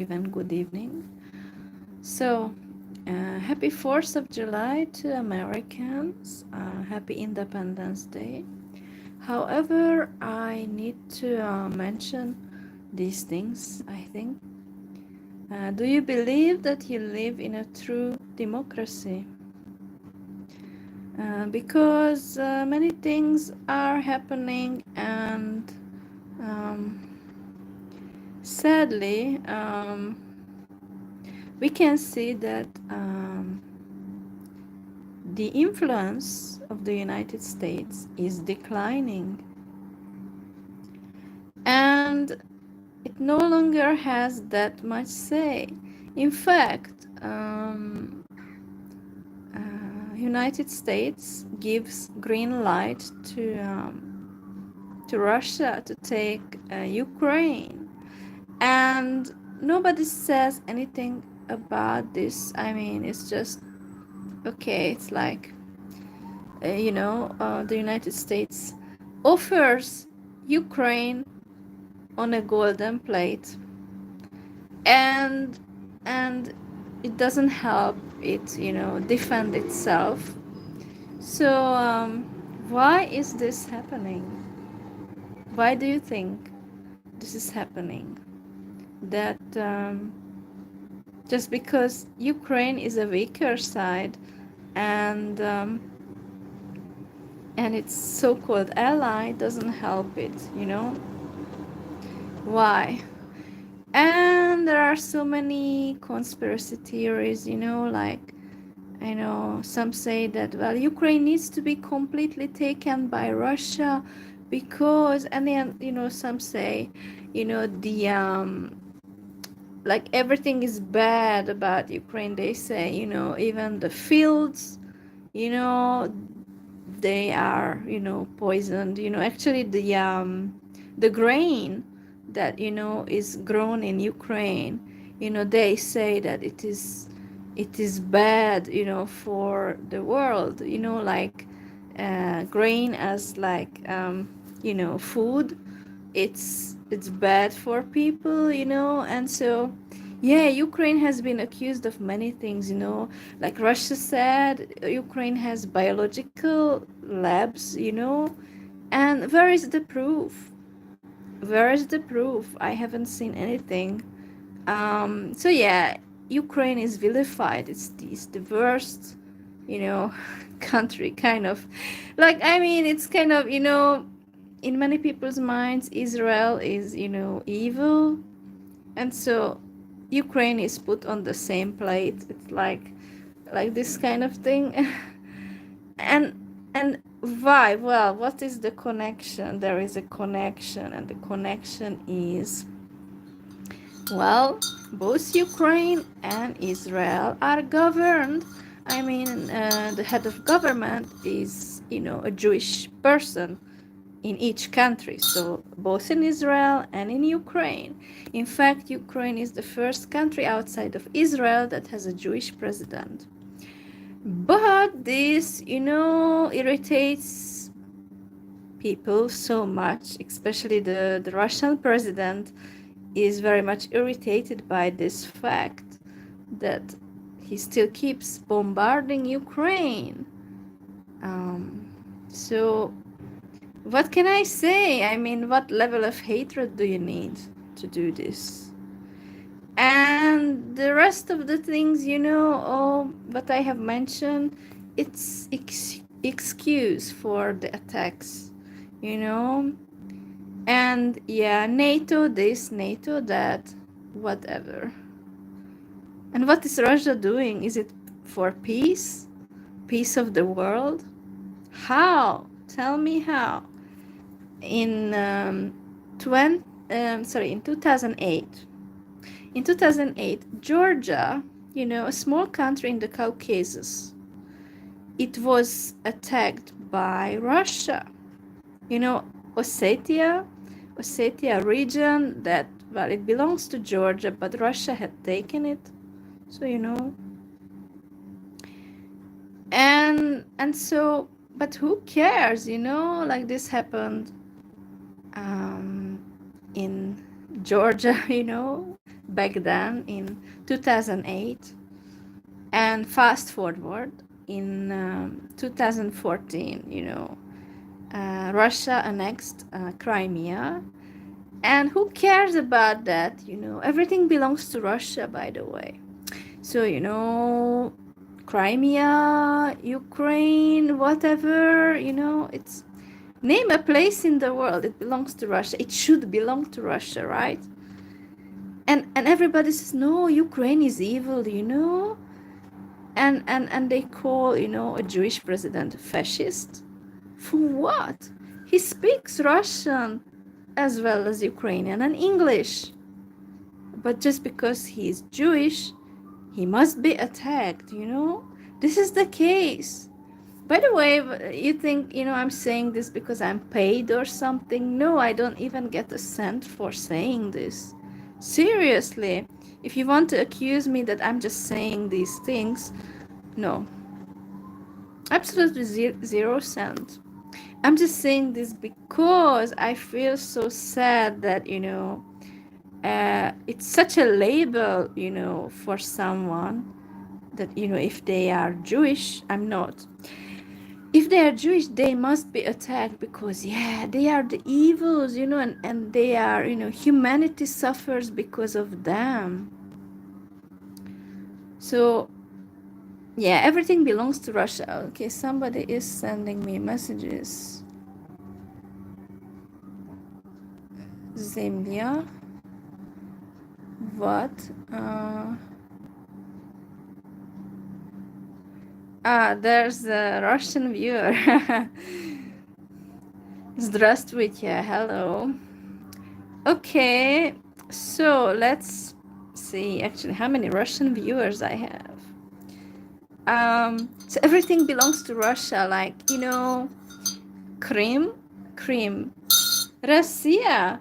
even good evening. So, happy 4th of July to Americans. Happy Independence Day. However, I need to mention these things, I think. Do you believe that you live in a true democracy? Because many things are happening, and sadly, we can see that the influence of the United States is declining, and it no longer has that much say. In fact, United States gives green light to Russia to take Ukraine, and nobody says anything about this. I mean, it's just okay. It's like the United States offers Ukraine on a golden plate, and and it doesn't help it, defend itself. So why is this happening? Why do you think this is happening? That just because Ukraine is a weaker side, and its so-called ally doesn't help it, Why? And there are so many conspiracy theories, like, I know some say that, well, Ukraine needs to be completely taken by Russia because, and then, some say, the, like everything is bad about Ukraine. They say, even the fields, you know, they are, poisoned. Actually, the grain that, is grown in Ukraine, they say that it is bad, for the world, like grain as like, food. It's bad for people, and so yeah, Ukraine has been accused of many things, like Russia said Ukraine has biological labs, and where is the proof? Where is the proof? I haven't seen anything. So yeah, Ukraine is vilified. It's the worst, country, kind of. Like, I mean, it's kind of, in many people's minds, Israel is, evil, and so Ukraine is put on the same plate. It's like this kind of thing. and and why? Well, what is the connection? There is a connection, and the connection is, well, both Ukraine and Israel are governed. I mean, the head of government is, a Jewish person in each country, so both in Israel and in Ukraine. In fact, Ukraine is the first country outside of Israel that has a Jewish president. But this, irritates people so much, especially the Russian president is very much irritated by this fact that he still keeps bombarding Ukraine. So what can I say? I mean, what level of hatred do you need to do this? And the rest of the things, what I have mentioned, it's excuse for the attacks, you know? And yeah, NATO this, NATO that, whatever. And what is Russia doing? Is it for peace? Peace of the world? How? Tell me how. In in 2008. In 2008, Georgia, a small country in the Caucasus, it was attacked by Russia. Ossetia region that, well, it belongs to Georgia, but Russia had taken it. So, and so, but who cares, like this happened in Georgia, you know, back then in 2008. And fast forward in 2014, you know, Russia annexed Crimea. And who cares about that? You know, everything belongs to Russia, by the way. So, you know, Crimea, Ukraine, whatever, you know, it's name a place in the world, it belongs to Russia. It should belong to Russia, right? And everybody says, no, Ukraine is evil, you know? And they call, you know, a Jewish president a fascist. For what? He speaks Russian as well as Ukrainian and English. But just because he is Jewish, he must be attacked, you know? This is the case. By the way, you think, you know, I'm saying this because I'm paid or something? No, I don't even get a cent for saying this. Seriously, if you want to accuse me that I'm just saying these things, no, absolutely 0 cent. I'm just saying this because I feel so sad that, you know, it's such a label, you know, for someone that, you know, if they are Jewish, I'm not. If they are Jewish, they must be attacked because, yeah, they are the evils, you know, and they are, you know, humanity suffers because of them. So, yeah, everything belongs to Russia. Okay, somebody is sending me messages. Zemlya. What? There's a Russian viewer. Здравствуйте, hello. Okay, so let's see actually how many Russian viewers I have. So everything belongs to Russia, like, you know, Крым, Россия,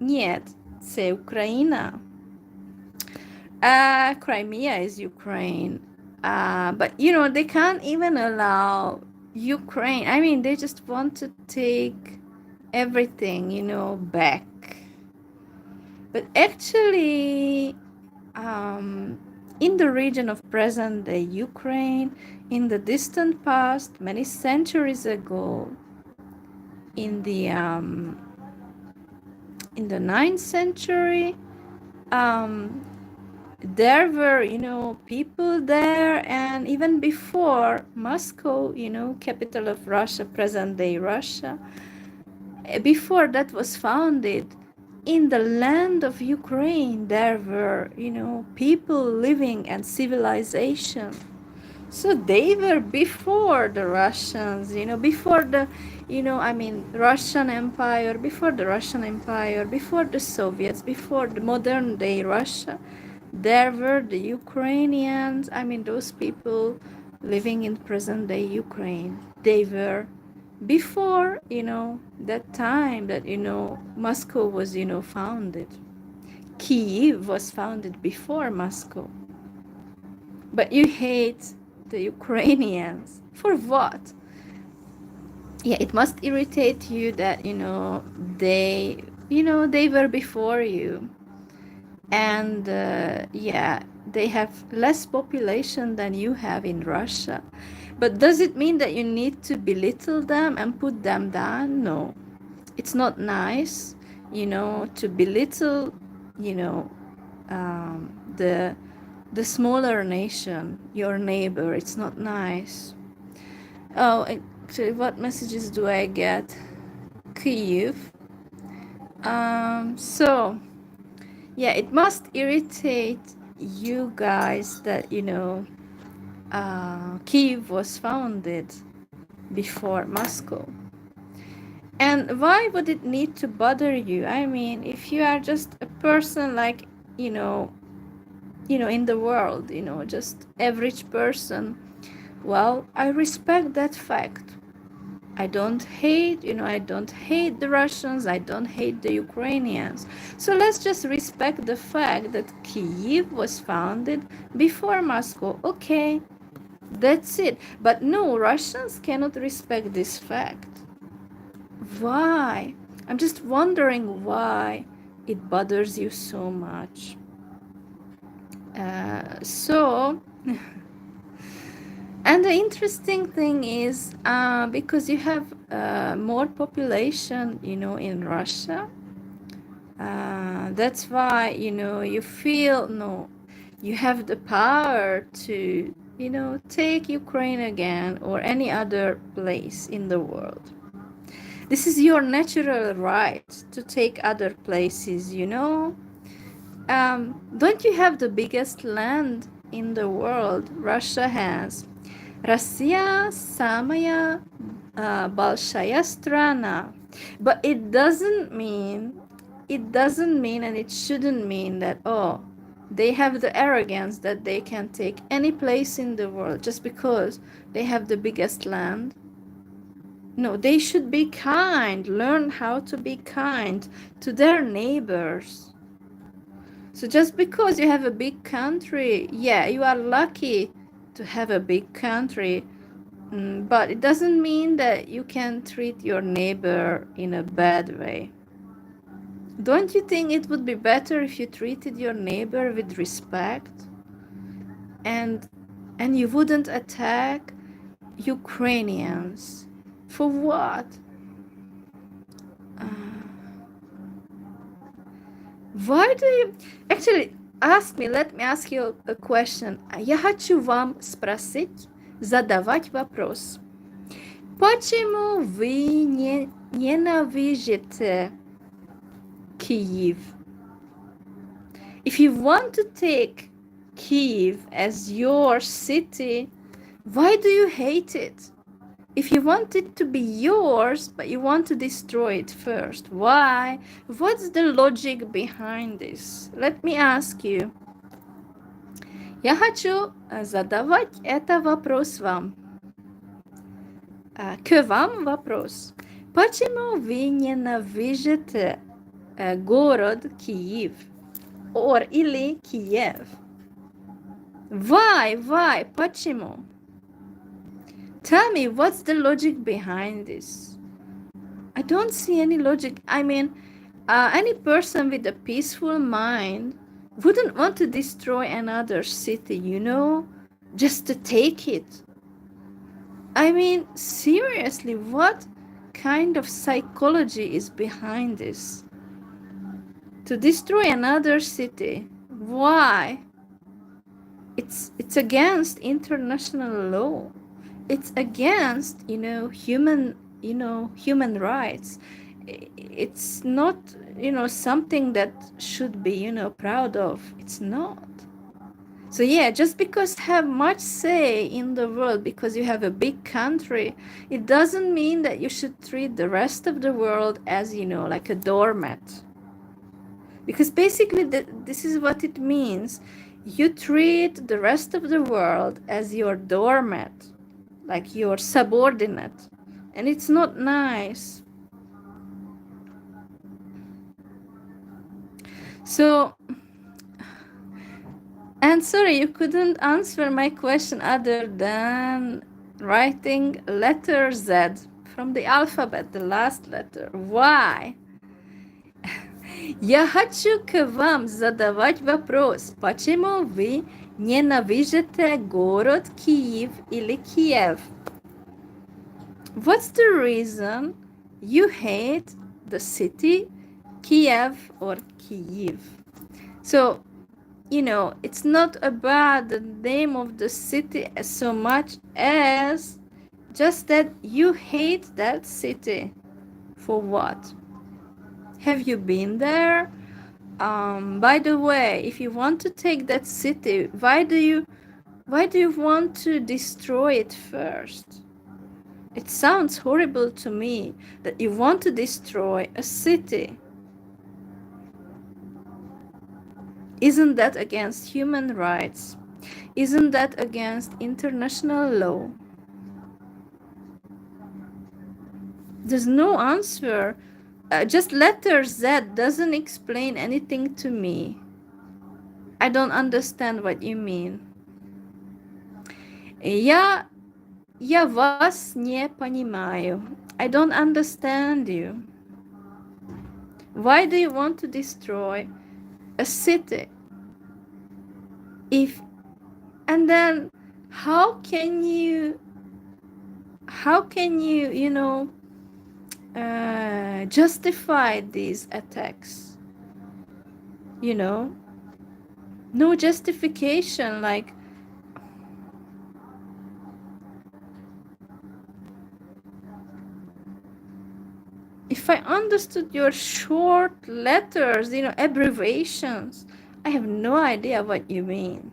нет, це Україна. Crimea is Ukraine. But you know, they can't even allow Ukraine. I mean, they just want to take everything, you know, back. But actually, in the region of present-day Ukraine, in the distant past, many centuries ago, in the 9th century, there were, you know, people there, and even before Moscow, you know, capital of Russia, present-day Russia, before that was founded, in the land of Ukraine, there were, you know, people living and civilization. So they were before the Russians, you know, before the, you know, I mean, Russian Empire, before the Russian Empire, before the Soviets, before the modern day Russia, there were the Ukrainians, I mean, those people living in present day Ukraine. They were before, you know, that time that, you know, Moscow was, you know, founded. Kyiv was founded before Moscow. But you hate the Ukrainians. For what? Yeah, it must irritate you that, you know, they were before you. And yeah, they have less population than you have in Russia. But does it mean that you need to belittle them and put them down? No. It's not nice, you know, to belittle, you know, the smaller nation, your neighbor. It's not nice. Oh, actually, what messages do I get? Kyiv. So yeah, it must irritate you guys that, you know, Kyiv was founded before Moscow. And why would it need to bother you? I mean, if you are just a person like, you know, in the world, you know, just average person, well, I respect that fact. I don't hate, you know, I don't hate the Russians, I don't hate the Ukrainians. So let's just respect the fact that Kyiv was founded before Moscow. Okay, that's it. But no, Russians cannot respect this fact. Why? I'm just wondering why it bothers you so much. So and the interesting thing is, because you have more population, in Russia, that's why, you feel, no, you have the power to, take Ukraine again or any other place in the world. This is your natural right to take other places, Don't you have the biggest land in the world? Russia has. Россия самая большая страна. But it doesn't mean, and it shouldn't mean that, oh, they have the arrogance that they can take any place in the world just because they have the biggest land. No, they should be kind, learn how to be kind to their neighbors. So just because you have a big country, yeah, you are lucky to have a big country, but it doesn't mean that you can treat your neighbor in a bad way. Don't you think it would be better if you treated your neighbor with respect and you wouldn't attack Ukrainians? For what? Why do you actually let me ask you a question. Я хочу вам спросить, задавать вопрос. Почему вы ненавидите Kyiv? If you want to take Kyiv as your city, why do you hate it? If you want it to be yours, but you want to destroy it first, why? What's the logic behind this? Let me ask you. Я хочу задавать это вопрос вам. К вам вопрос. Почему вы ненавидите город Киев? Или Киев? Why? Почему? Tell me, what's the logic behind this? I don't see any logic. I mean, any person with a peaceful mind wouldn't want to destroy another city, just to take it. I mean, seriously, what kind of psychology is behind this? To destroy another city, why? It's against international law. It's against, human rights. It's not, something that should be, proud of. It's not. So yeah, just because you have much say in the world, because you have a big country, it doesn't mean that you should treat the rest of the world as, like a doormat. Because basically this is what it means. You treat the rest of the world as your doormat, like your subordinate, and it's not nice. So, and sorry, you couldn't answer my question other than writing letter Z from the alphabet, the last letter. Why? Я хочу к вам задавать вопрос. Почему вы ненавидите город Киев или Киев? What's the reason you hate the city Kiev or Kyiv? So, it's not about the name of the city so much as just that you hate that city. For what? Have you been there? By the way, if you want to take that city, why do you want to destroy it first? It sounds horrible to me that you want to destroy a city. Isn't that against human rights? Isn't that against international law? There's no answer. Just letter Z doesn't explain anything to me. I don't understand what you mean. Я вас не понимаю. I don't understand you. Why do you want to destroy a city? If and then how can you justify these attacks? No justification. Like, if I understood your short letters, abbreviations, I have no idea what you mean.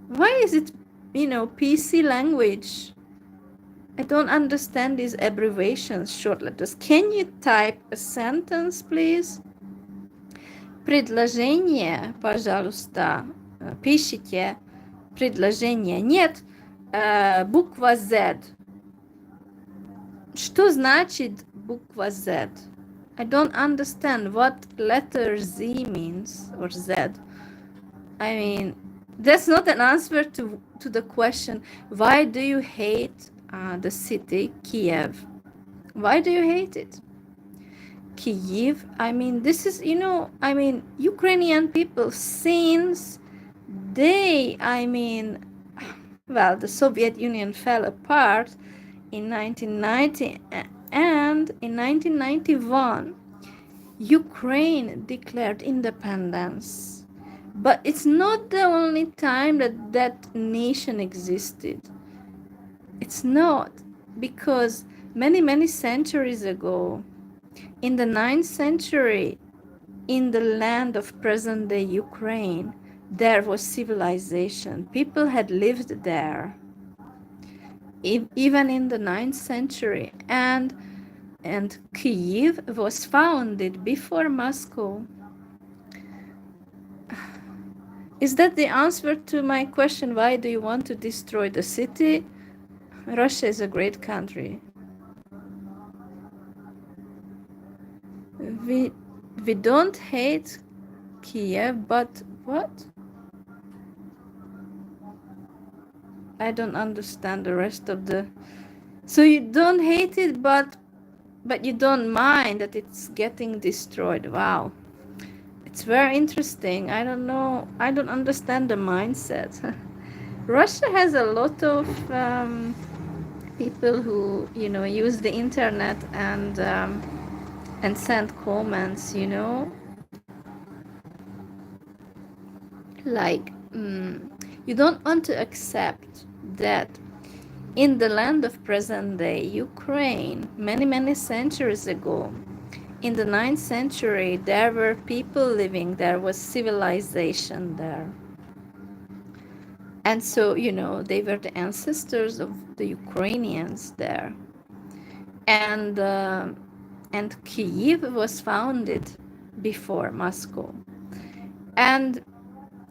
Why is it, PC language? I don't understand these abbreviations, short letters. Can you type a sentence, please? Предложение, пожалуйста. Пишите предложение. Нет, буква Z. Что значит буква Z? I don't understand what letter Z means, or Z. I mean, that's not an answer to the question, why do you hate the city Kiev? Why do you hate it? Kyiv, I mean, this is, Ukrainian people since the Soviet Union fell apart in 1990, and in 1991, Ukraine declared independence. But it's not the only time that nation existed. It's not, because many centuries ago, in the 9th century, in the land of present-day Ukraine, there was civilization. People had lived there, even in the 9th century. And Kyiv was founded before Moscow. Is that the answer to my question, why do you want to destroy the city? Russia is a great country. We don't hate Kiev, but what? I don't understand the rest of the... So you don't hate it, but you don't mind that it's getting destroyed. Wow. It's very interesting. I don't know. I don't understand the mindset. Russia has a lot of people who, use the internet and send comments, like, you don't want to accept that in the land of present-day Ukraine, many centuries ago, in the 9th century, there were people living, there was civilization there. And so, they were the ancestors of the Ukrainians there. And Kyiv was founded before Moscow. And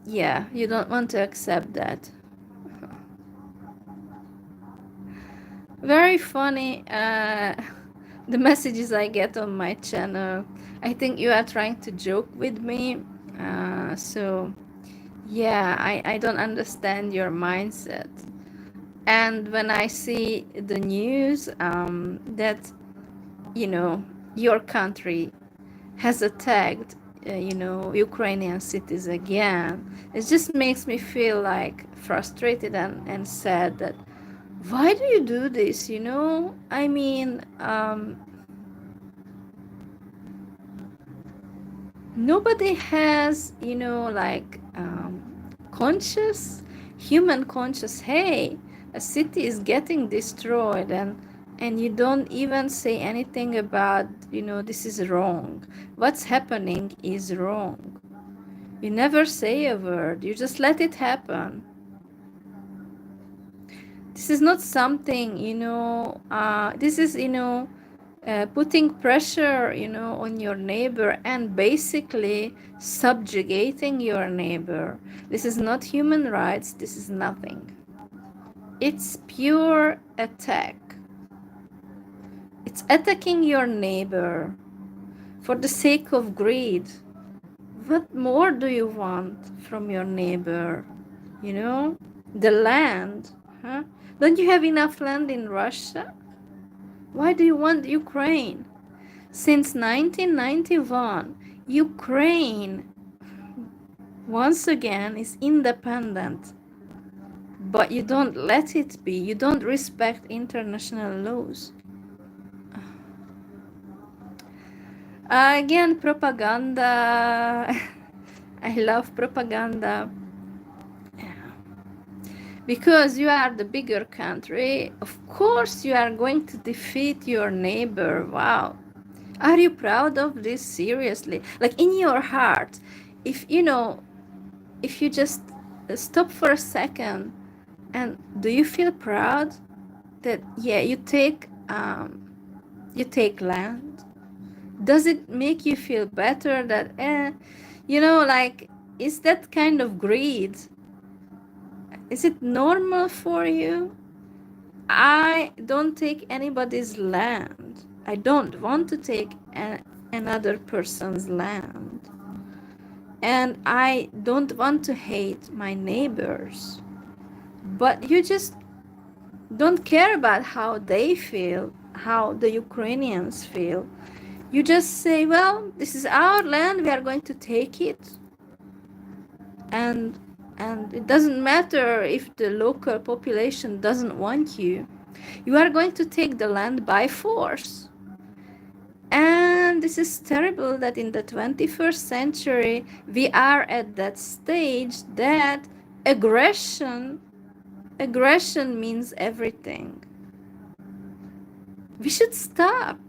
yeah, you don't want to accept that. Very funny, the messages I get on my channel. I think you are trying to joke with me. So yeah, I don't understand your mindset. And when I see the news that, your country has attacked, Ukrainian cities again, it just makes me feel like frustrated and sad that, why do you do this? I mean, nobody has, human conscious, hey, a city is getting destroyed, and you don't even say anything about, this is wrong. What's happening is wrong. You never say a word. You just let it happen. This is not something, this is, putting pressure, on your neighbor and basically subjugating your neighbor. This is not human rights. This is nothing. It's pure attack. It's attacking your neighbor for the sake of greed. What more do you want from your neighbor? The land, huh? Don't you have enough land in Russia? Why do you want Ukraine? Since 1991, Ukraine once again is independent, but you don't let it be. You don't respect international laws. Again, propaganda. I love propaganda. Because you are the bigger country, of course you are going to defeat your neighbor. Wow. Are you proud of this? Seriously? Like in your heart, if you know, if you just stop for a second, and do you feel proud that yeah, you take land? Does it make you feel better that like, is that kind of greed? Is it normal for you? I don't take anybody's land. I don't want to take another person's land. And I don't want to hate my neighbors. But you just don't care about how they feel, how the Ukrainians feel. You just say, well, this is our land, we are going to take it. And it doesn't matter if the local population doesn't want you. You are going to take the land by force. And this is terrible that in the 21st century, we are at that stage that aggression means everything. We should stop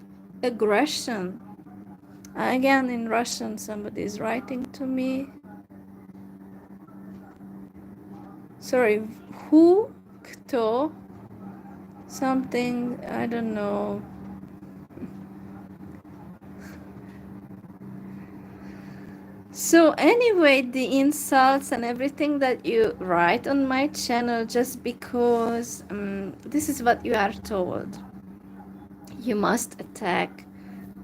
aggression. Again, in Russian, somebody is writing to me. Sorry, who? Kto? Something, I don't know. So anyway, the insults and everything that you write on my channel just because this is what you are told. You must attack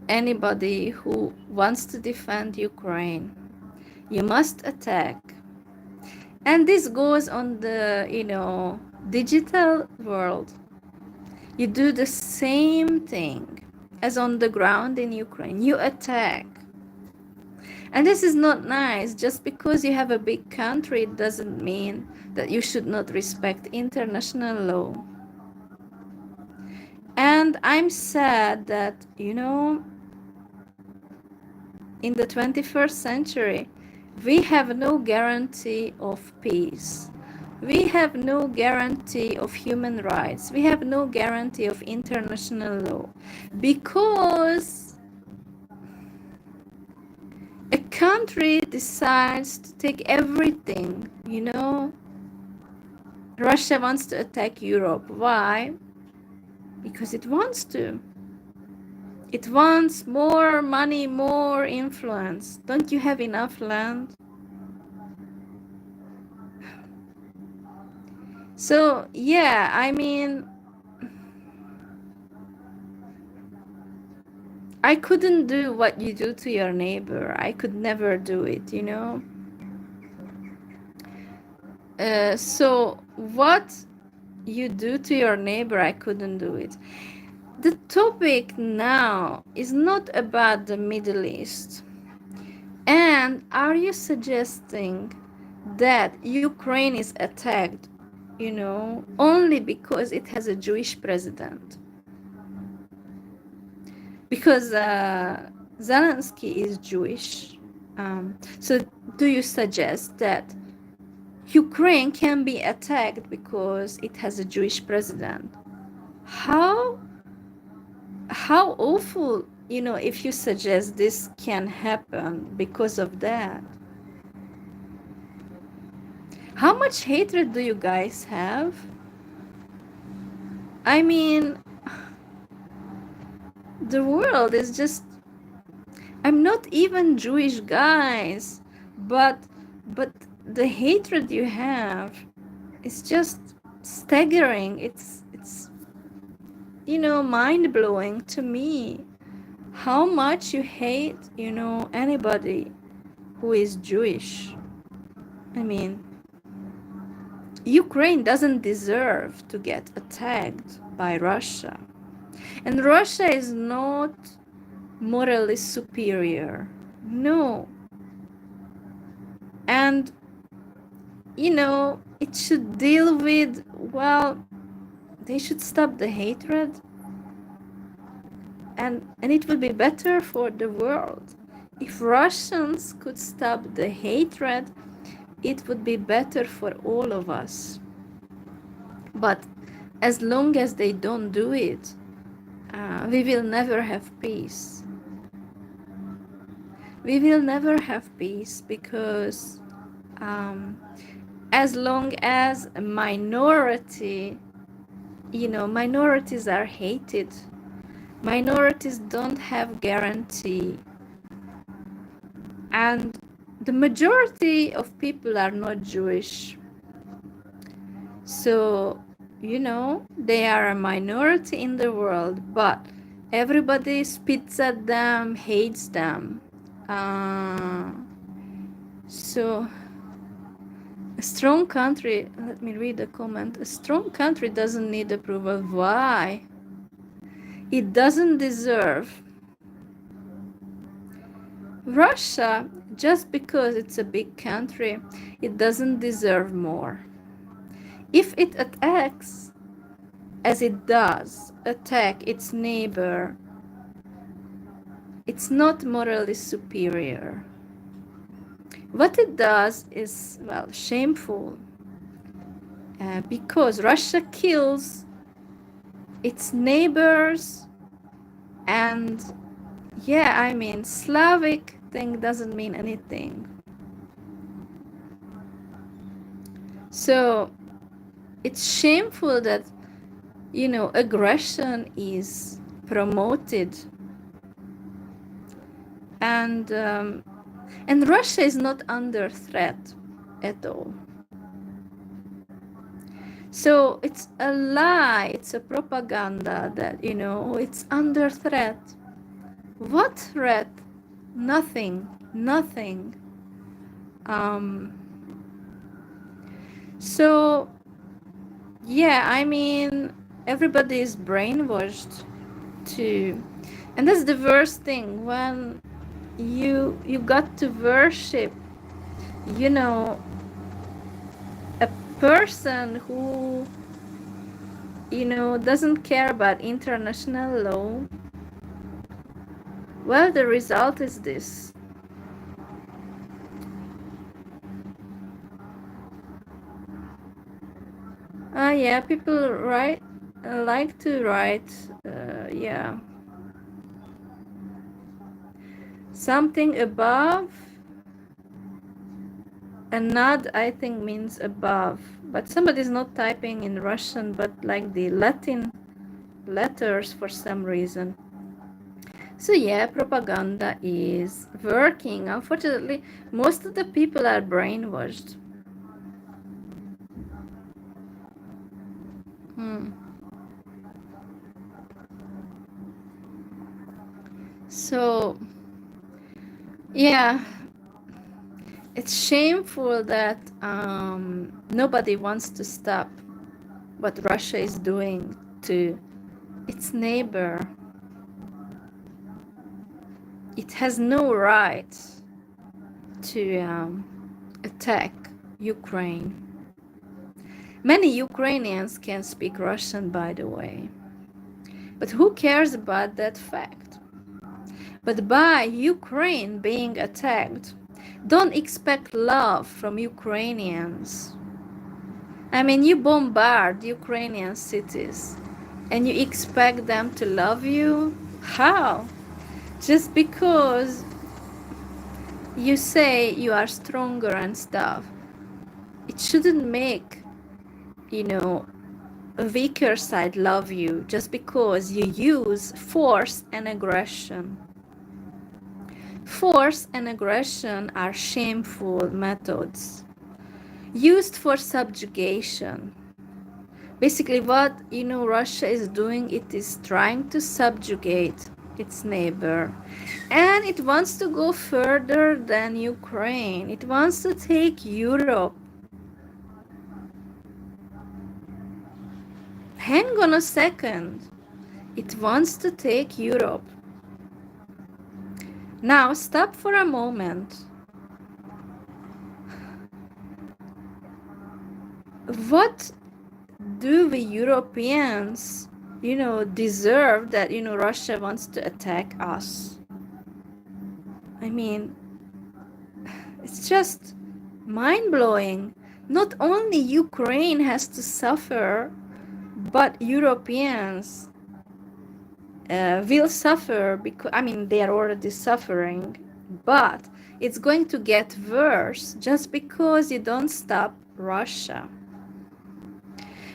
anybody who wants to defend Ukraine. You must attack. And this goes on the, digital world. You do the same thing as on the ground in Ukraine. You attack. And this is not nice. Just because you have a big country, it doesn't mean that you should not respect international law. And I'm sad that, in the 21st century, we have no guarantee of peace. We have no guarantee of human rights. We have no guarantee of international law. Because a country decides to take everything, Russia wants to attack Europe. Why? Because it wants to. It wants more money, more influence. Don't you have enough land? So, yeah, I mean, I couldn't do what you do to your neighbor. I could never do it, So what you do to your neighbor, I couldn't do it. The topic now is not about the Middle East. And are you suggesting that Ukraine is attacked, only because it has a Jewish president? Because Zelensky is Jewish. So do you suggest that Ukraine can be attacked because it has a Jewish president? How awful, if you suggest this can happen because of that. How much hatred do you guys have? I mean, the world is just, I'm not even Jewish, guys, but the hatred you have is just staggering. It's mind-blowing to me how much you hate, anybody who is Jewish. I mean, Ukraine doesn't deserve to get attacked by Russia. And Russia is not morally superior. No. And, it should deal with, well, they should stop the hatred, and it would be better for the world. If Russians could stop the hatred, it would be better for all of us. But as long as they don't do it, we will never have peace. We will never have peace because as long as a minority, minorities are hated, minorities don't have guarantee, and the majority of people are not Jewish. So, they are a minority in the world, but everybody spits at them, hates them. So, a strong country, let me read a comment. A strong country doesn't need approval. Why? It doesn't deserve. Russia, just because it's a big country, it doesn't deserve more. If it attacks, as it does, attack its neighbor, it's not morally superior. What it does is, well, shameful, because Russia kills its neighbors, and Slavic thing doesn't mean anything. So it's shameful that, aggression is promoted, and Russia is not under threat at all. So it's a lie, it's a propaganda that, it's under threat. What threat? Nothing. So, everybody is brainwashed too. And that's the worst thing, when you got to worship, a person who, doesn't care about international law. Well, the result is this. People like to write, something above. A nod, I think, means above, but somebody's not typing in Russian, but like the Latin letters for some reason. So propaganda is working. Unfortunately, most of the people are brainwashed. So, it's shameful that nobody wants to stop what Russia is doing to its neighbor. It has no right to attack Ukraine. Many Ukrainians can speak Russian, by the way. But who cares about that fact? But by Ukraine being attacked, don't expect love from Ukrainians. You bombard Ukrainian cities and you expect them to love you? How? Just because you say you are stronger and stuff. It shouldn't make, a weaker side love you just because you use force and aggression. Force and aggression are shameful methods used for subjugation. Basically, what Russia is doing, it is trying to subjugate its neighbor, and it wants to go further than Ukraine. It wants to take Europe. Hang on a second. It wants to take Europe. Now stop for a moment. What do we Europeans, deserve that, Russia wants to attack us? I mean, it's just mind-blowing. Not only Ukraine has to suffer, but Europeans will suffer because, they are already suffering, but it's going to get worse just because you don't stop Russia.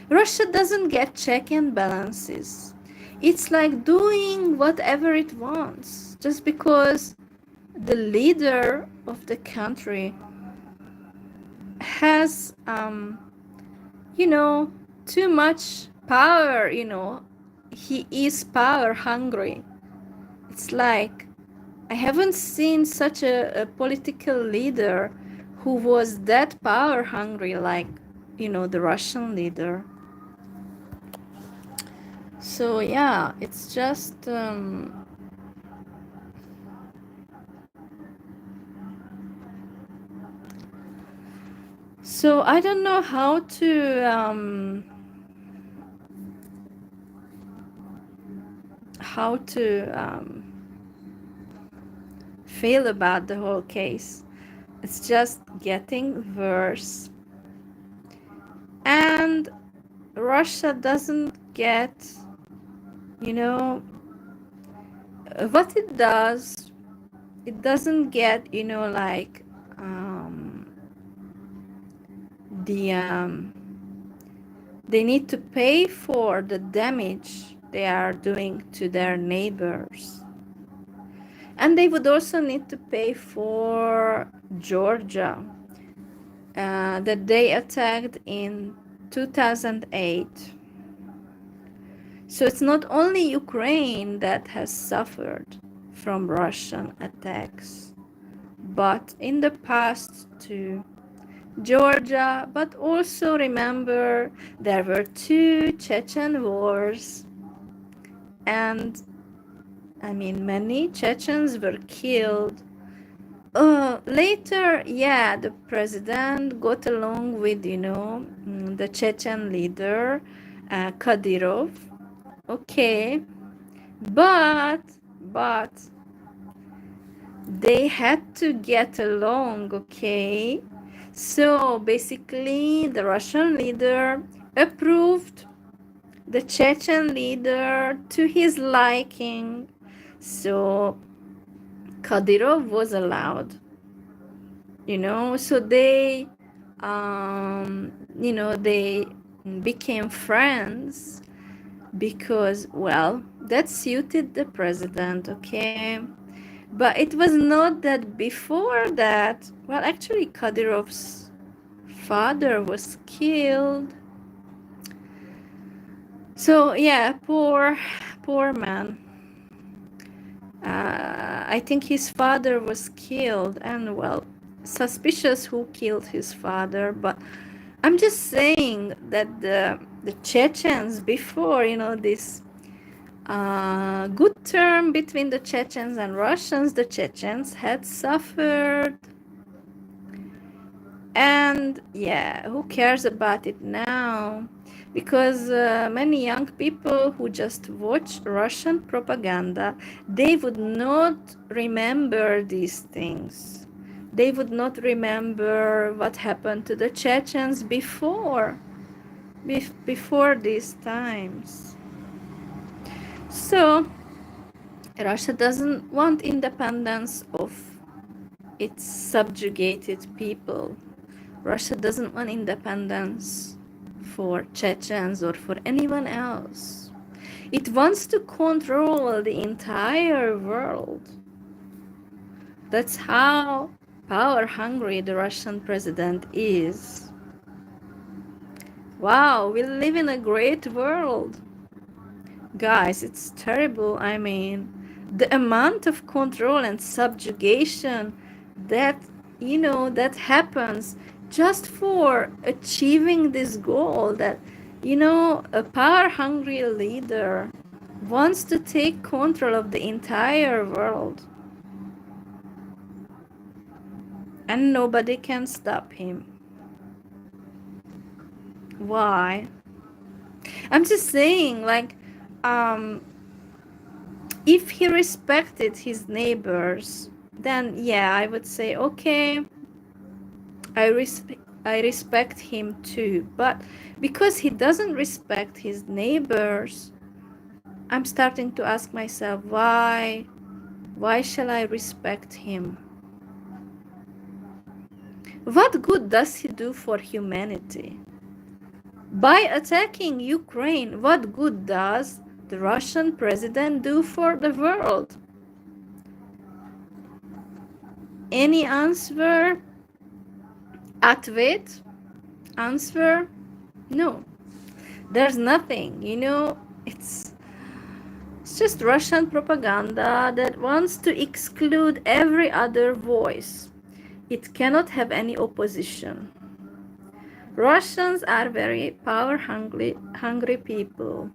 Russia doesn't get check and balances. It's like doing whatever it wants just because the leader of the country has, too much power, he is power hungry. It's like, I haven't seen such a political leader who was that power hungry like, the Russian leader. So yeah, it's just so I don't know how to feel about the whole case. It's just getting worse, and Russia doesn't get, what it does. It doesn't get, like they need to pay for the damage they are doing to their neighbors. And they would also need to pay for Georgia that they attacked in 2008. So it's not only Ukraine that has suffered from Russian attacks, but in the past too. Georgia, but also remember there were 2 Chechen wars, and many Chechens were killed. Later, yeah, the president got along with, the Chechen leader, Kadyrov. Okay, but they had to get along, okay? So basically, the Russian leader approved the Chechen leader to his liking. So Kadyrov was allowed, so they, they became friends because, well, that suited the president, okay? But it was not that before that, well, actually Kadyrov's father was killed. So yeah, poor man. I think his father was killed, and well, suspicious who killed his father, but I'm just saying that the Chechens before, this good term between the Chechens and Russians, the Chechens had suffered. And yeah, who cares about it now? Because many young people who just watch Russian propaganda, they would not remember these things. They would not remember what happened to the Chechens before these times. So Russia doesn't want independence of its subjugated people. Russia doesn't want independence for Chechens or for anyone else. It wants to control the entire world. That's how power hungry the Russian president is. Wow, we live in a great world. Guys, it's terrible. The amount of control and subjugation that, that happens just for achieving this goal, that, a power-hungry leader wants to take control of the entire world. and nobody can stop him. Why? I'm just saying, like, if he respected his neighbors, then yeah, I would say, okay, I respect him too. But because he doesn't respect his neighbors, I'm starting to ask myself, why? Why shall I respect him? What good does he do for humanity? By attacking Ukraine, what good does the Russian president do for the world? Any answer? Atvet? Answer? No. There's nothing, you know, it's just Russian propaganda that wants to exclude every other voice. It cannot have any opposition. Russians are very power hungry people.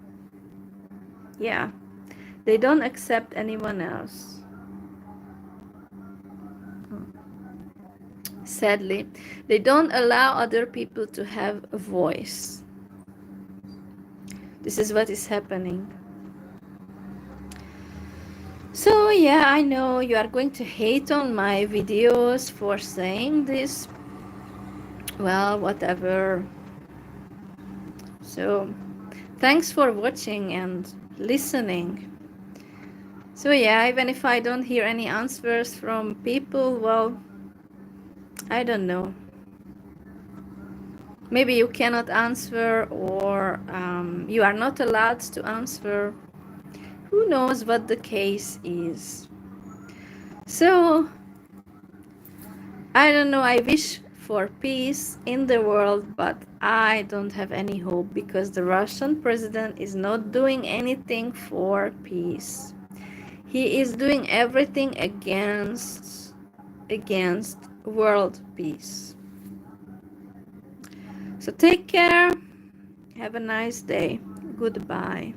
Yeah, they don't accept anyone else. Sadly, they don't allow other people to have a voice. This is what is happening. So yeah, I know you are going to hate on my videos for saying this. Well, whatever. So thanks for watching and listening. So yeah, even if I don't hear any answers from people, well, I don't know. Maybe you cannot answer, or you are not allowed to answer. Who knows what the case is? So I don't know, I wish for peace in the world, but I don't have any hope because the Russian president is not doing anything for peace. He is doing everything against world peace. So take care. Have a nice day. Goodbye.